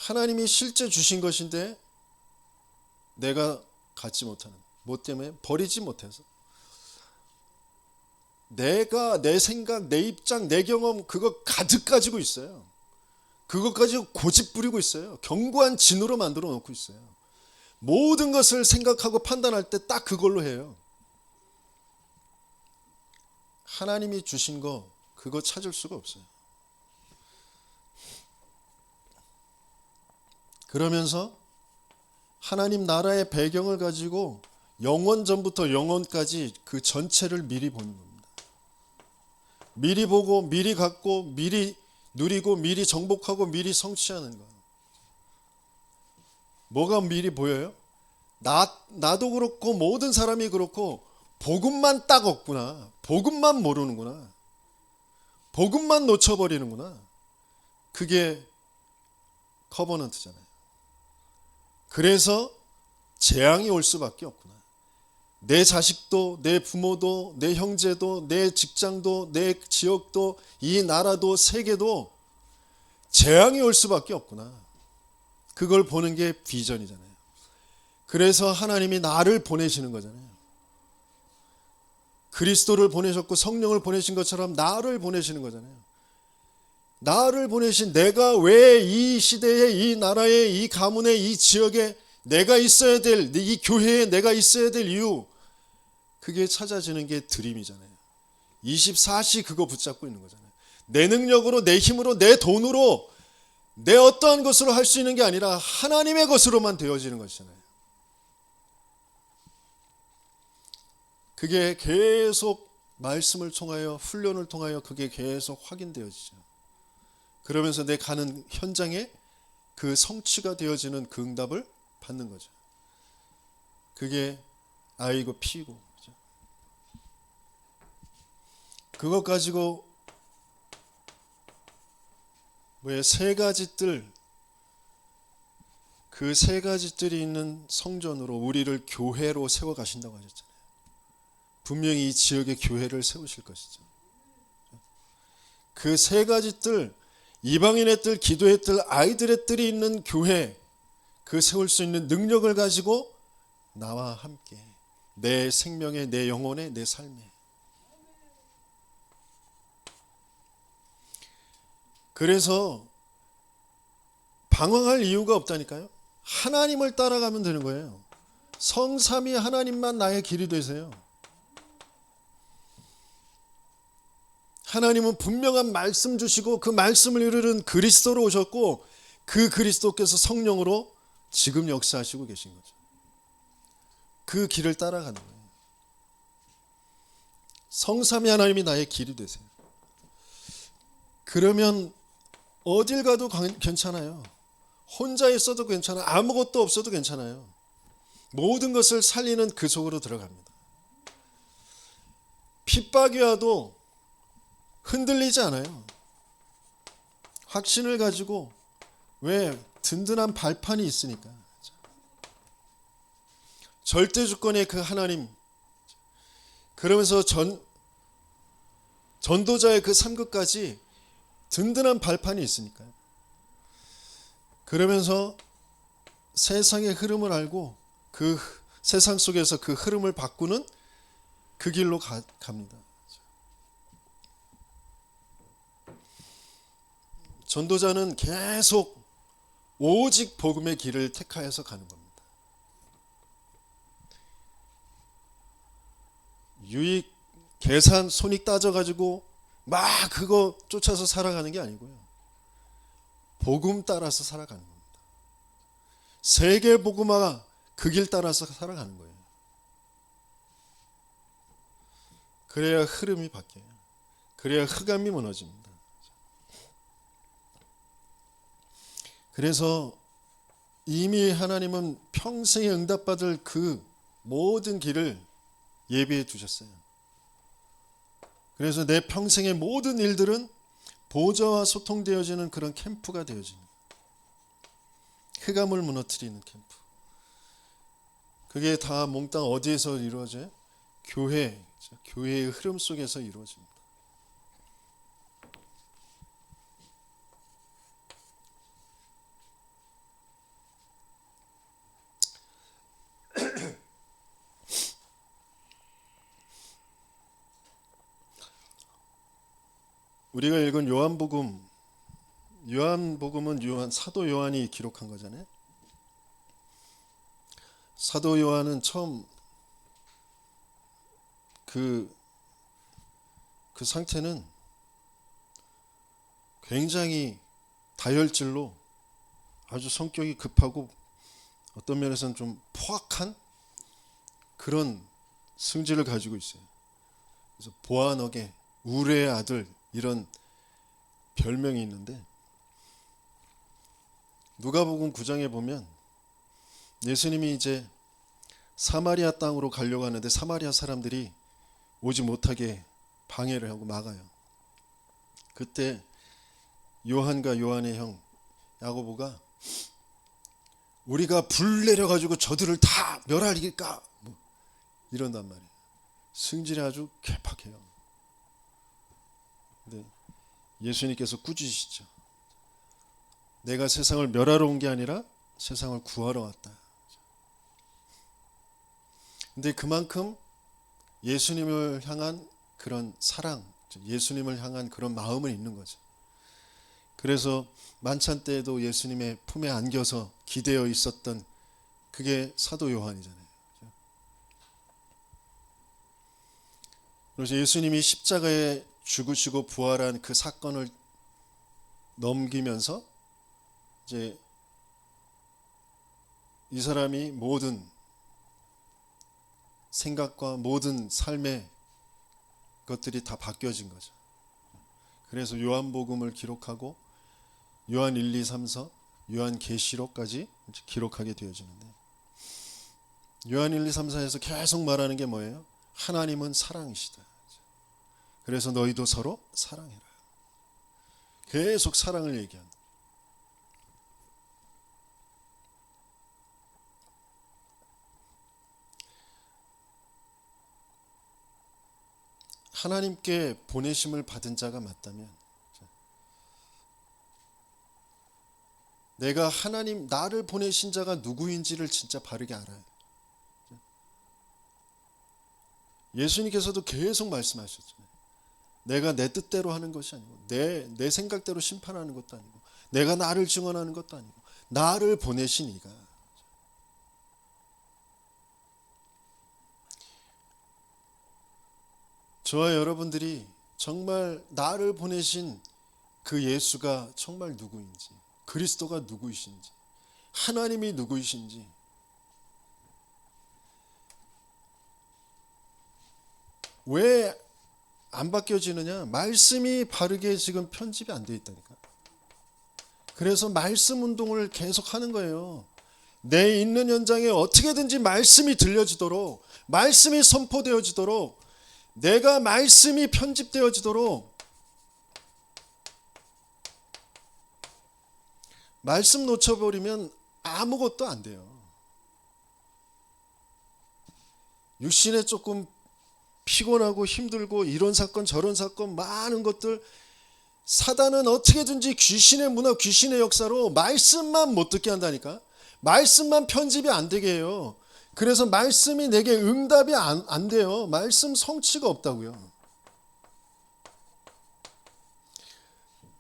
하나님이 실제 주신 것인데 내가 갖지 못하는, 뭐 때문에? 버리지 못해서. 내가 내 생각, 내 입장, 내 경험, 그거 가득 가지고 있어요. 그것 가지고 고집 부리고 있어요. 견고한 진으로 만들어 놓고 있어요. 모든 것을 생각하고 판단할 때 딱 그걸로 해요. 하나님이 주신 거 그거 찾을 수가 없어요. 그러면서 하나님 나라의 배경을 가지고 영원 전부터 영원까지 그 전체를 미리 보는 겁니다. 미리 보고 미리 갖고 미리 누리고 미리 정복하고 미리 성취하는 거예요. 뭐가 미리 보여요? 나도 그렇고 모든 사람이 그렇고 복음만 딱 없구나. 복음만 모르는구나. 복음만 놓쳐버리는구나. 그게 커버넌트잖아요. 그래서 재앙이 올 수밖에 없구나. 내 자식도, 내 부모도, 내 형제도, 내 직장도, 내 지역도, 이 나라도, 세계도 재앙이 올 수밖에 없구나. 그걸 보는 게 비전이잖아요. 그래서 하나님이 나를 보내시는 거잖아요. 그리스도를 보내셨고 성령을 보내신 것처럼 나를 보내시는 거잖아요. 나를 보내신 내가 왜 이 시대에, 이 나라에, 이 가문에, 이 지역에 내가 있어야 될, 이 교회에 내가 있어야 될 이유, 그게 찾아지는 게 드림이잖아요. 24시 그거 붙잡고 있는 거잖아요. 내 능력으로, 내 힘으로, 내 돈으로, 내 어떠한 것으로 할 수 있는 게 아니라 하나님의 것으로만 되어지는 것이잖아요. 그게 계속 말씀을 통하여, 훈련을 통하여 그게 계속 확인되어지죠. 그러면서 내 가는 현장에 그 성취가 되어지는 그 응답을 받는 거죠. 그게 아이고 피고. 그것 가지고 왜 세 가지 뜰, 그 세 가지 뜰이 있는 성전으로 우리를 교회로 세워 가신다고 하셨잖아요. 분명히 이 지역에 교회를 세우실 것이죠. 그 세 가지 뜰, 이방인의 뜰, 기도의 뜰, 아이들의 뜰이 있는 교회, 그 세울 수 있는 능력을 가지고 나와 함께 내 생명에, 내 영혼에, 내 삶에. 그래서 방황할 이유가 없다니까요. 하나님을 따라가면 되는 거예요. 성삼위 하나님만 나의 길이 되세요. 하나님은 분명한 말씀 주시고 그 말씀을 이루는 그리스도로 오셨고 그 그리스도께서 성령으로 지금 역사하시고 계신 거죠. 그 길을 따라가는 거예요. 성삼위 하나님이 나의 길이 되세요. 그러면 어딜 가도 괜찮아요. 혼자 있어도 괜찮아요. 아무것도 없어도 괜찮아요. 모든 것을 살리는 그 속으로 들어갑니다. 핍박이 와도 흔들리지 않아요. 확신을 가지고, 왜? 든든한 발판이 있으니까. 절대 주권의 그 하나님, 그러면서 전도자의 그 삶끝까지 든든한 발판이 있으니까요. 그러면서 세상의 흐름을 알고 그 세상 속에서 그 흐름을 바꾸는 그 길로 갑니다. 전도자는 계속 오직 복음의 길을 택하여서 가는 겁니다. 유익, 계산, 손익 따져가지고 막 그거 쫓아서 살아가는 게 아니고요. 복음 따라서 살아가는 겁니다. 세계 복음화가 그 길 따라서 살아가는 거예요. 그래야 흐름이 바뀌어요. 그래야 흑암이 무너집니다. 그래서 이미 하나님은 평생에 응답받을 그 모든 길을 예비해 두셨어요. 그래서 내 평생의 모든 일들은 보좌와 소통되어지는 그런 캠프가 되어집니다. 흑암을 무너뜨리는 캠프. 그게 다 몽땅 어디에서 이루어져요? 교회의 흐름 속에서 이루어집니다. 우리가 읽은 요한복음은 사도 요한이 기록한 거잖아요. 사도 요한은 처음 그 상태는 굉장히 다혈질로 아주 성격이 급하고 어떤 면에서는 좀 포악한 그런 성질을 가지고 있어요. 그래서 보아너게, 우레의 아들, 이런 별명이 있는데, 누가복음 9장에 보면 예수님이 이제 사마리아 땅으로 가려고 하는데 사마리아 사람들이 오지 못하게 방해를 하고 막아요. 그때 요한과 요한의 형 야고보가 우리가 불 내려가지고 저들을 다 멸하리까 이런단 말이에요. 승질이 아주 괴팍해요. 근데 예수님께서 꾸짖으시죠. 내가 세상을 멸하러 온 게 아니라 세상을 구하러 왔다. 근데 그만큼 예수님을 향한 그런 사랑, 예수님을 향한 그런 마음은 있는 거죠. 그래서 만찬 때에도 예수님의 품에 안겨서 기대어 있었던 그게 사도 요한이잖아요. 그래서 예수님이 십자가에 죽으시고 부활한 그 사건을 넘기면서 이제 이 사람이 모든 생각과 모든 삶의 것들이 다 바뀌어진 거죠. 그래서 요한복음을 기록하고 요한 1, 2, 3서, 요한 계시록까지 기록하게 되어지는데, 요한 1, 2, 3, 4에서 계속 말하는 게 뭐예요? 하나님은 사랑이시다. 그래서 너희도 서로 사랑해라. 계속 사랑을 얘기한다. 하나님께 보내심을 받은 자가 맞다면 내가 하나님, 나를 보내신 자가 누구인지를 진짜 바르게 알아요. 예수님께서도 계속 말씀하셨잖아요. 내가 내 뜻대로 하는 것이 아니고 내 생각대로 심판하는 것도 아니고 내가 나를 증언하는 것도 아니고 나를 보내신 이가. 저와 여러분들이 정말 나를 보내신 그 예수가 정말 누구인지, 그리스도가 누구이신지, 하나님이 누구이신지 왜 안 바뀌어지느냐? 말씀이 바르게 지금 편집이 안 돼 있다니까. 그래서 말씀 운동을 계속 하는 거예요. 내 있는 현장에 어떻게든지 말씀이 들려지도록, 말씀이 선포되어지도록, 내가 말씀이 편집되어지도록, 말씀 놓쳐버리면 아무것도 안 돼요. 육신에 조금 피곤하고 힘들고 이런 사건 저런 사건 많은 것들, 사단은 어떻게든지 귀신의 문화, 귀신의 역사로 말씀만 못 듣게 한다니까. 말씀만 편집이 안 되게 해요. 그래서 말씀이 내게 응답이 안 돼요. 말씀 성취가 없다고요.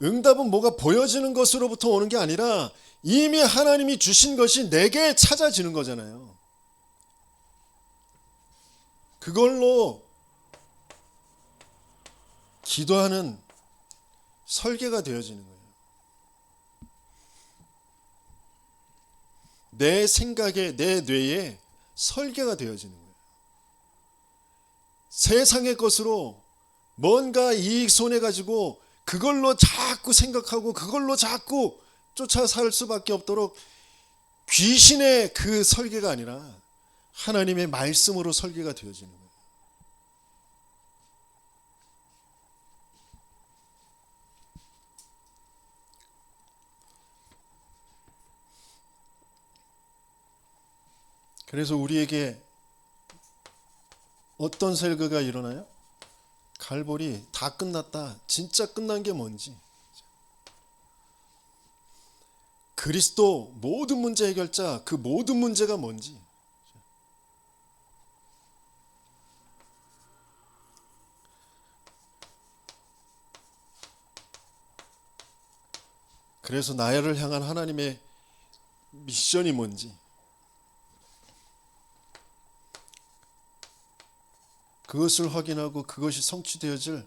응답은 뭐가 보여지는 것으로부터 오는 게 아니라 이미 하나님이 주신 것이 내게 찾아지는 거잖아요. 그걸로 기도하는 설계가 되어지는 거예요. 내 생각에, 내 뇌에 설계가 되어지는 거예요. 세상의 것으로 뭔가 이익 손해 가지고 그걸로 자꾸 생각하고 그걸로 자꾸 쫓아 살 수밖에 없도록 귀신의 그 설계가 아니라 하나님의 말씀으로 설계가 되어지는 거예요. 그래서 우리에게 어떤 설교가 일어나요? 갈보리 다 끝났다. 진짜 끝난 게 뭔지. 그리스도 모든 문제 해결자, 그 모든 문제가 뭔지. 그래서 나를 향한 하나님의 미션이 뭔지. 그것을 확인하고 그것이 성취되어질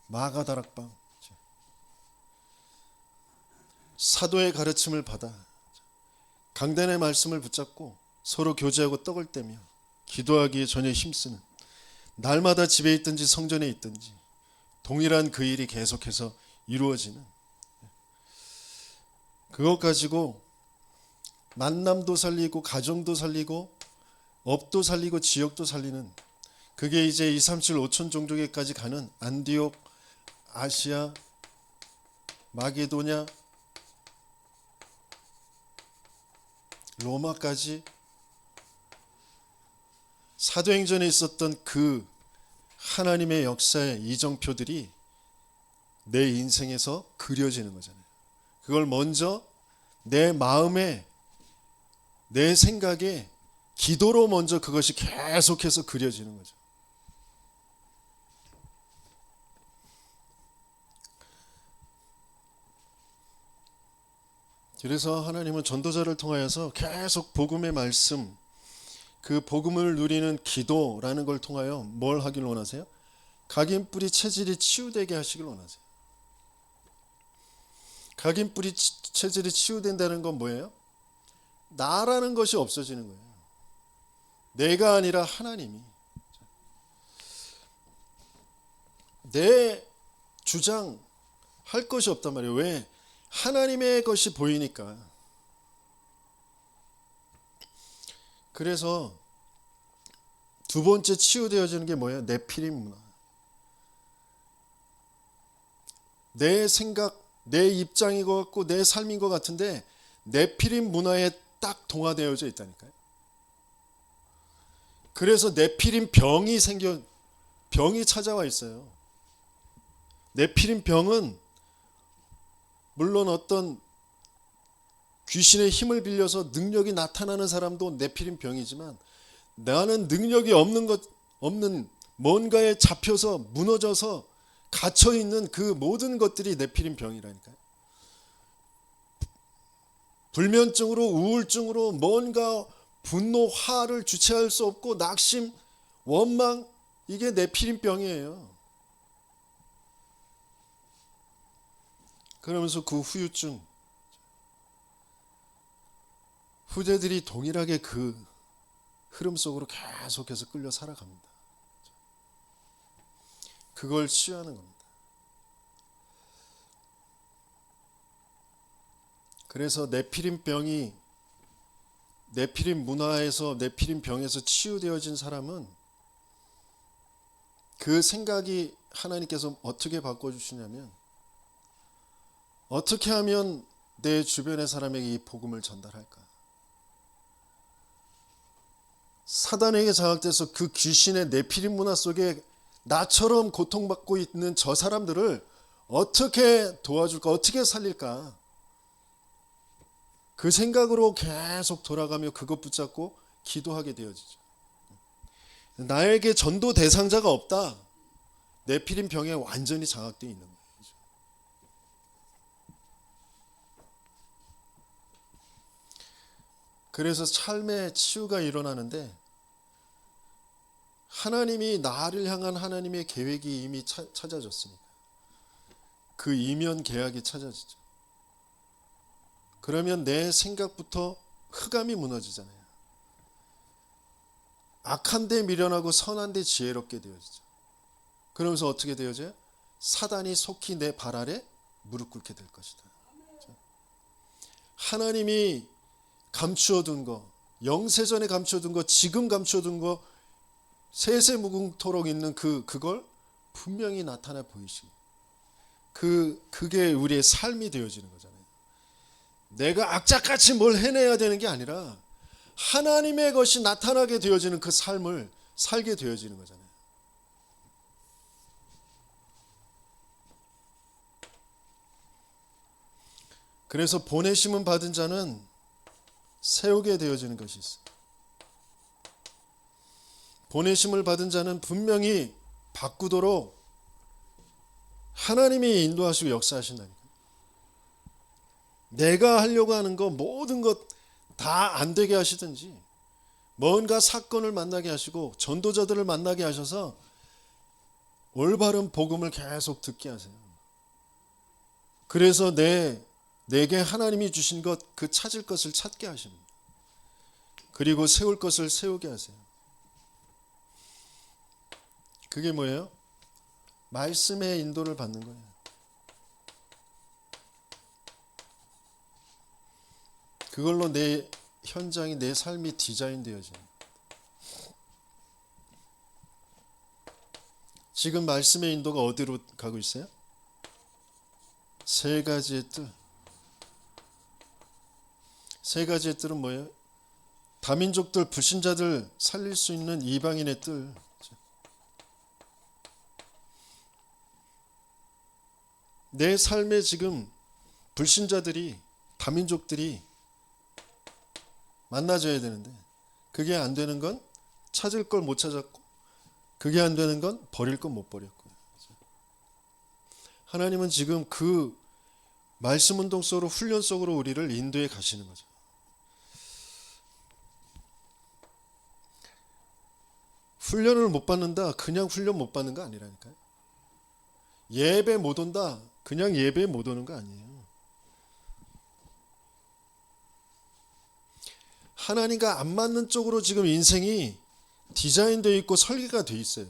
마가다락방, 사도의 가르침을 받아 강단의 말씀을 붙잡고 서로 교제하고 떡을 떼며 기도하기에 전혀 힘쓰는, 날마다 집에 있든지 성전에 있든지 동일한 그 일이 계속해서 이루어지는, 그것 가지고 만남도 살리고 가정도 살리고 업도 살리고 지역도 살리는, 그게 이제 237 5천 종족에까지 가는 안디옥, 아시아, 마게도냐, 로마까지 사도행전에 있었던 그 하나님의 역사의 이정표들이 내 인생에서 그려지는 거잖아요. 그걸 먼저 내 마음에, 내 생각에, 기도로 먼저 그것이 계속해서 그려지는 거죠. 그래서 하나님은 전도자를 통하여서 계속 복음의 말씀, 그 복음을 누리는 기도라는 걸 통하여 뭘 하길 원하세요? 각인 뿌리 체질이 치유되게 하시길 원하세요. 각인 뿌리 체질이 치유된다는 건 뭐예요? 나라는 것이 없어지는 거예요. 내가 아니라 하나님이. 내 주장 할 것이 없단 말이에요. 왜? 하나님의 것이 보이니까. 그래서 두 번째 치유되어지는 게 뭐예요? 네피림 문화. 내 생각, 내 입장인 것 같고 내 삶인 것 같은데 네피림 문화에 딱 동화되어져 있다니까요. 그래서 네피림 병이 찾아와 있어요. 네피림 병은 물론 어떤 귀신의 힘을 빌려서 능력이 나타나는 사람도 네피림 병이지만, 나는 능력이 없는 뭔가에 잡혀서 무너져서 갇혀 있는 그 모든 것들이 네피림 병이라니까요. 불면증으로, 우울증으로 뭔가 분노, 화를 주체할 수 없고 낙심, 원망, 이게 네피림 병이에요. 그러면서 그 후유증, 후대들이 동일하게 그 흐름 속으로 계속해서 끌려 살아갑니다. 그걸 치유하는 겁니다. 그래서 네피림 문화에서, 네피림 병에서 치유되어진 사람은 그 생각이 하나님께서 어떻게 바꿔주시냐면, 어떻게 하면 내 주변의 사람에게 이 복음을 전달할까? 사단에게 장악돼서 그 귀신의 네피림 문화 속에 나처럼 고통받고 있는 저 사람들을 어떻게 도와줄까? 어떻게 살릴까? 그 생각으로 계속 돌아가며 그것 붙잡고 기도하게 되어지죠. 나에게 전도 대상자가 없다. 네피림 병에 완전히 장악되어 있는 거예요. 그래서 삶의 치유가 일어나는데, 하나님이 나를 향한 하나님의 계획이 이미 찾아졌으니까 그 이면 계약이 찾아지죠. 그러면 내 생각부터 흑암이 무너지잖아요. 악한 데 미련하고 선한 데 지혜롭게 되어지죠. 그러면서 어떻게 되어져요? 사단이 속히 내 발 아래 무릎 꿇게 될 것이다. 하나님이 감추어둔 거, 영세전에 감추어둔 거, 지금 감추어둔 거, 세세무궁토록 있는 그걸 분명히 나타나 보이시. 그게 우리의 삶이 되어지는 거잖아요. 내가 악착같이 뭘 해내야 되는 게 아니라 하나님의 것이 나타나게 되어지는 그 삶을 살게 되어지는 거잖아요. 그래서 보내심은 받은 자는 세우게 되어지는 것이 있어요. 보내심을 받은 자는 분명히 바꾸도록 하나님이 인도하시고 역사하신다니까. 내가 하려고 하는 거 모든 것 다 안 되게 하시든지, 뭔가 사건을 만나게 하시고 전도자들을 만나게 하셔서 올바른 복음을 계속 듣게 하세요. 그래서 내게 하나님이 주신 것, 그 찾을 것을 찾게 하십니다. 그리고 세울 것을 세우게 하세요. 그게 뭐예요? 말씀의 인도를 받는 거예요. 그걸로 내 현장이, 내 삶이 디자인되어져요. 지금 말씀의 인도가 어디로 가고 있어요? 세 가지의 뜰. 세 가지의 뜰은 뭐예요? 다민족들, 불신자들 살릴 수 있는 이방인의 뜰. 내 삶에 지금 불신자들이, 다민족들이 만나줘야 되는데 그게 안 되는 건 찾을 걸 못 찾았고, 그게 안 되는 건 버릴 건 못 버렸고. 하나님은 지금 그 말씀 운동 속으로, 훈련 속으로 우리를 인도해 가시는 거죠. 훈련을 못 받는다, 그냥 훈련 못 받는 거 아니라니까요. 예배 못 온다, 그냥 예배 못 오는 거 아니에요. 하나님과 안 맞는 쪽으로 지금 인생이 디자인되어 있고 설계가 되어 있어요.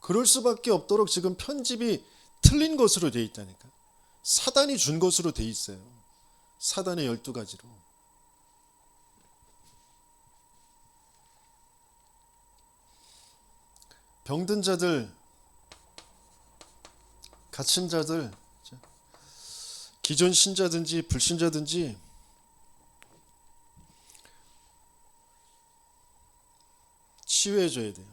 그럴 수밖에 없도록 지금 편집이 틀린 것으로 되어 있다니까. 사단이 준 것으로 되어 있어요. 사단의 12가지로. 병든 자들, 갇힌 자들, 기존 신자든지 불신자든지 치유해줘야 돼요.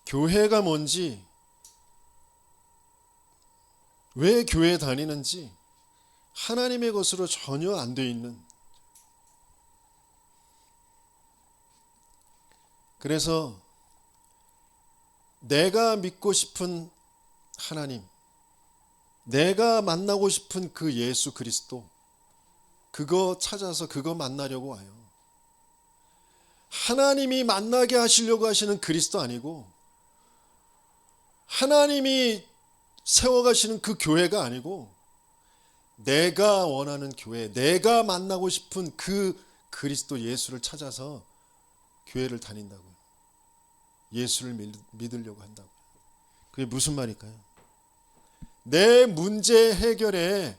교회가 뭔지, 왜 교회 다니는지 하나님의 것으로 전혀 안 돼 있는, 그래서 내가 믿고 싶은 하나님, 내가 만나고 싶은 그 예수 그리스도, 그거 찾아서 그거 만나려고 와요. 하나님이 만나게 하시려고 하시는 그리스도 아니고, 하나님이 세워가시는 그 교회가 아니고, 내가 원하는 교회, 내가 만나고 싶은 그 그리스도 예수를 찾아서 교회를 다닌다고요. 예수를 믿으려고 한다고요. 그게 무슨 말일까요? 내 문제 해결에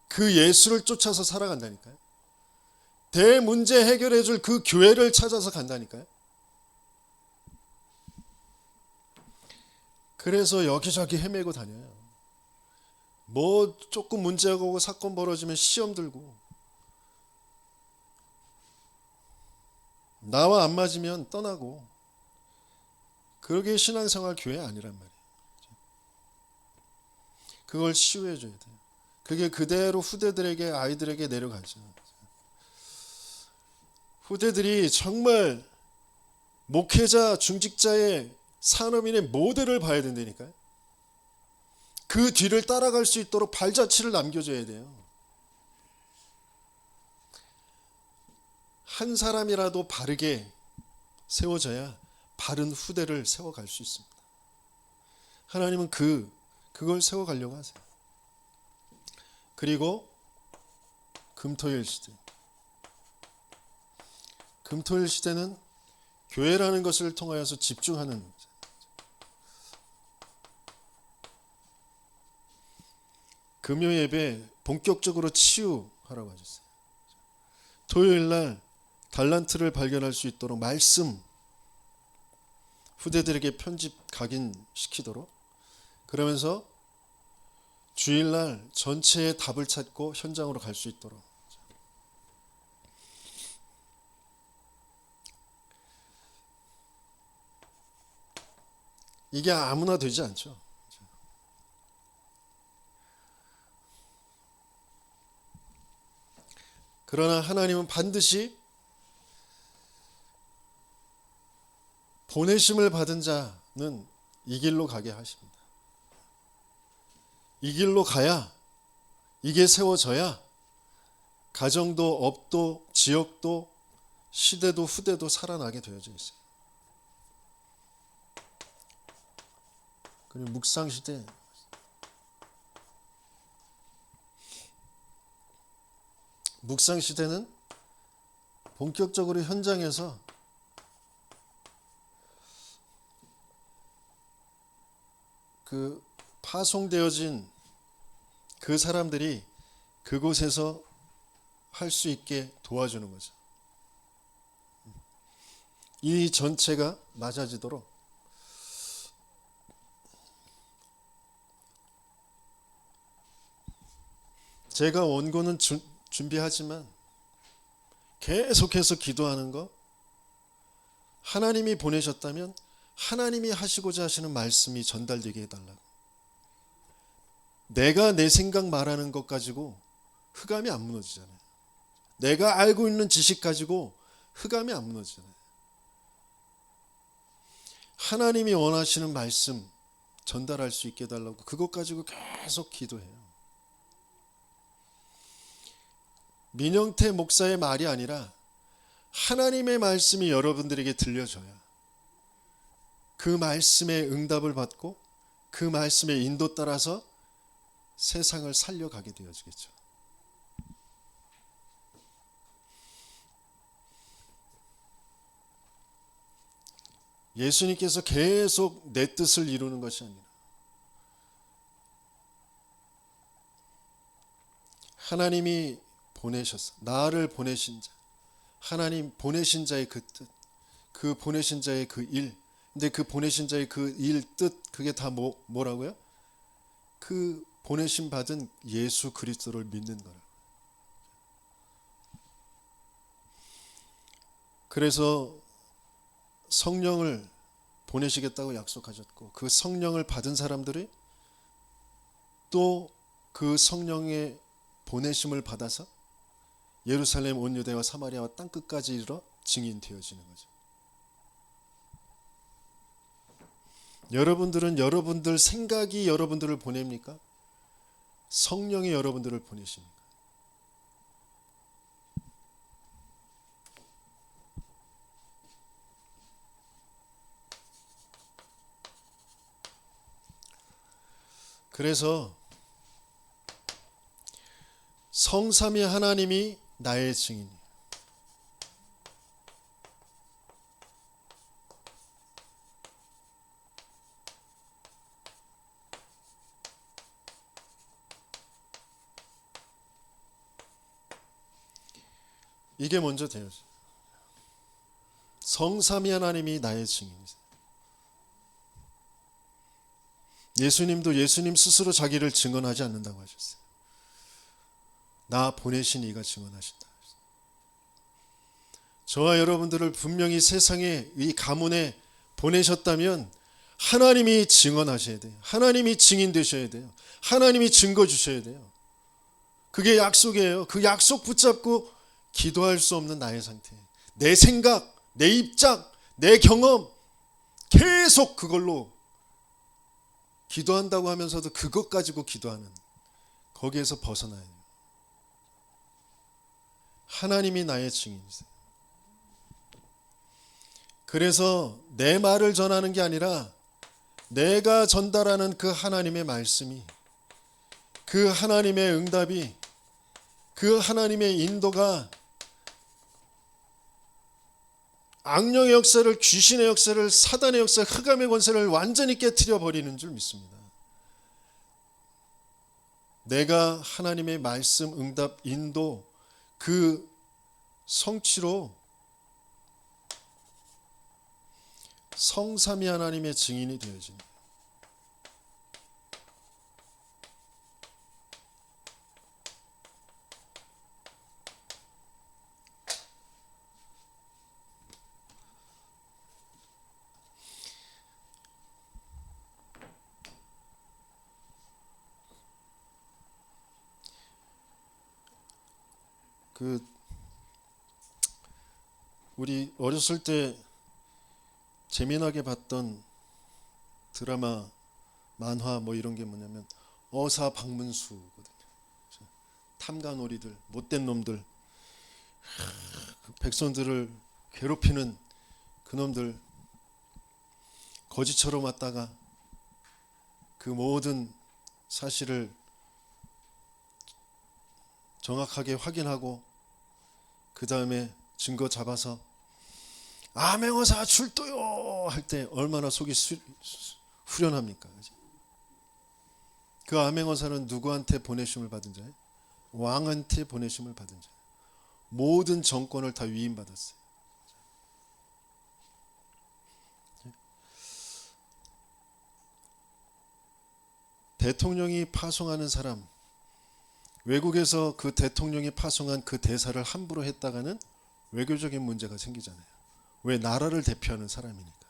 그 예수를 쫓아서 살아간다니까요. 내 문제 해결해 줄 그 교회를 찾아서 간다니까요. 그래서 여기저기 헤매고 다녀요. 뭐 조금 문제가 오고 사건 벌어지면 시험 들고, 나와 안 맞으면 떠나고, 그러게 신앙생활 교회 아니란 말이에요. 그걸 치유해 줘야 돼요. 그게 그대로 후대들에게, 아이들에게 내려가죠. 후대들이 정말 목회자, 중직자의, 산업인의 모델을 봐야 된다니까요. 그 뒤를 따라갈 수 있도록 발자취를 남겨줘야 돼요. 한 사람이라도 바르게 세워져야 바른 후대를 세워갈 수 있습니다. 하나님은 그걸 세워가려고 하세요. 그리고 금토일 시대. 금토일 시대는 교회라는 것을 통하여서 집중하는, 금요 예배 본격적으로 치유하라고 하셨어요. 토요일 날 달란트를 발견할 수 있도록 말씀 후대들에게 편집 각인시키도록, 그러면서 주일날 전체의 답을 찾고 현장으로 갈 수 있도록. 이게 아무나 되지 않죠. 그러나 하나님은 반드시 보내심을 받은 자는 이 길로 가게 하십니다. 이 길로 가야 이게 세워져야 가정도 업도 지역도 시대도 후대도 살아나게 되어져 있어요. 그리고 묵상시대, 묵상시대는 본격적으로 현장에서 그 파송되어진 그 사람들이 그곳에서 할 수 있게 도와주는 거죠. 이 전체가 맞아지도록 제가 원고는 준비하지만 계속해서 기도하는 거, 하나님이 보내셨다면 하나님이 하시고자 하시는 말씀이 전달되게 해달라고. 내가 내 생각 말하는 것 가지고 흑암이 안 무너지잖아요. 내가 알고 있는 지식 가지고 흑암이 안 무너지잖아요. 하나님이 원하시는 말씀 전달할 수 있게 해달라고 그것 가지고 계속 기도해요. 민영태 목사의 말이 아니라 하나님의 말씀이 여러분들에게 들려져야 그 말씀의 응답을 받고 그 말씀의 인도 따라서 세상을 살려가게 되어지겠죠. 예수님께서 계속 내 뜻을 이루는 것이 아니라 하나님이 보내셨어. 나를 보내신 자. 하나님 보내신 자의 그 뜻. 그 보내신 자의 그 일. 근데 그 보내신 자의 그 일, 뜻, 그게 다 뭐라고요? 그 보내심 받은 예수 그리스도를 믿는 거라. 그래서 성령을 보내시겠다고 약속하셨고 그 성령을 받은 사람들이 또 그 성령의 보내심을 받아서 예루살렘 온 유대와 사마리아와 땅끝까지 이르러 증인 되어지는 거죠. 여러분들은 여러분들 생각이 여러분들을 보냅니까? 성령이 여러분들을 보내십니까? 그래서 성삼위 하나님이 나의 증인이에요. 이게 먼저 돼요. 성삼위 하나님이 나의 증인이세요. 예수님도 예수님 스스로 자기를 증언하지 않는다고 하셨어요. 나 보내신 이가 증언하신다. 저와 여러분들을 분명히 세상에 이 가문에 보내셨다면 하나님이 증언하셔야 돼요. 하나님이 증인 되셔야 돼요. 하나님이 증거 주셔야 돼요. 그게 약속이에요. 그 약속 붙잡고 기도할 수 없는 나의 상태. 내 생각, 내 입장, 내 경험 계속 그걸로 기도한다고 하면서도 그것 가지고 기도하는 거기에서 벗어나야 돼요. 하나님이 나의 증인이세요. 그래서 내 말을 전하는 게 아니라 내가 전달하는 그 하나님의 말씀이, 그 하나님의 응답이, 그 하나님의 인도가 악령의 역사를, 귀신의 역사를, 사단의 역사, 흑암의 권세를 완전히 깨트려 버리는 줄 믿습니다. 내가 하나님의 말씀, 응답, 인도 그 성취로 성삼위 하나님의 증인이 되어집니다. 우리 어렸을 때 재미나게 봤던 드라마, 만화 뭐 이런 게 뭐냐면 어사방문수거든요. 탐관오리들, 못된 놈들, 백성들을 괴롭히는 그놈들, 거지처럼 왔다가 그 모든 사실을 정확하게 확인하고 그 다음에 증거 잡아서 암행어사 출도요 할 때 얼마나 속이 후련합니까? 그 암행어사는 누구한테 보내심을 받은 자예요? 왕한테 보내심을 받은 자예요. 모든 정권을 다 위임받았어요. 대통령이 파송하는 사람, 외국에서 그 대통령이 파송한 그 대사를 함부로 했다가는 외교적인 문제가 생기잖아요. 왜? 나라를 대표하는 사람이니까.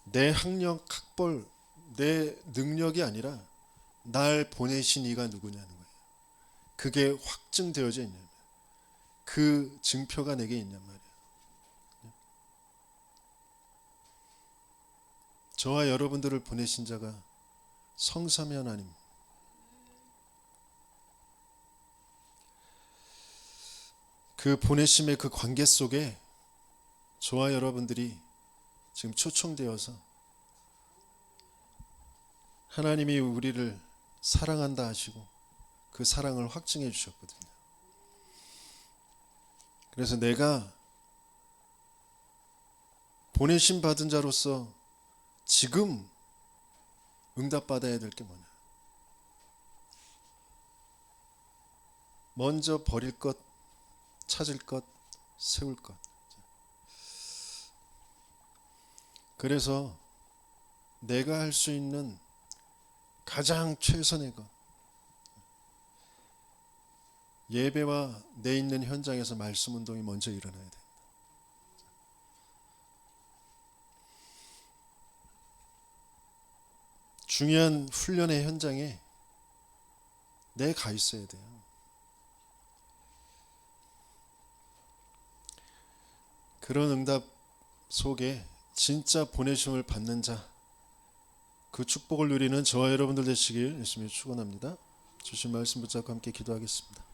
내 학력, 학벌, 내 능력이 아니라 날 보내신 이가 누구냐는 거예요. 그게 확증되어져 있냐면, 그 증표가 내게 있냔 말이에요. 저와 여러분들을 보내신 자가 성삼위 하나님, 그 보내심의 그 관계 속에 저와 여러분들이 지금 초청되어서 하나님이 우리를 사랑한다 하시고 그 사랑을 확증해 주셨거든요. 그래서 내가 보내심 받은 자로서 지금 응답받아야 될 게 뭐냐? 먼저 버릴 것, 찾을 것, 세울 것. 그래서 내가 할 수 있는 가장 최선의 것, 예배와 내 있는 현장에서 말씀 운동이 먼저 일어나야 돼. 중요한 훈련의 현장에 내 가 있어야 돼요. 그런 응답 속에 진짜 보내심을 받는 자, 그 축복을 누리는 저와 여러분들 되시길 열심히 축원합니다. 주신 말씀 붙잡고 함께 기도하겠습니다.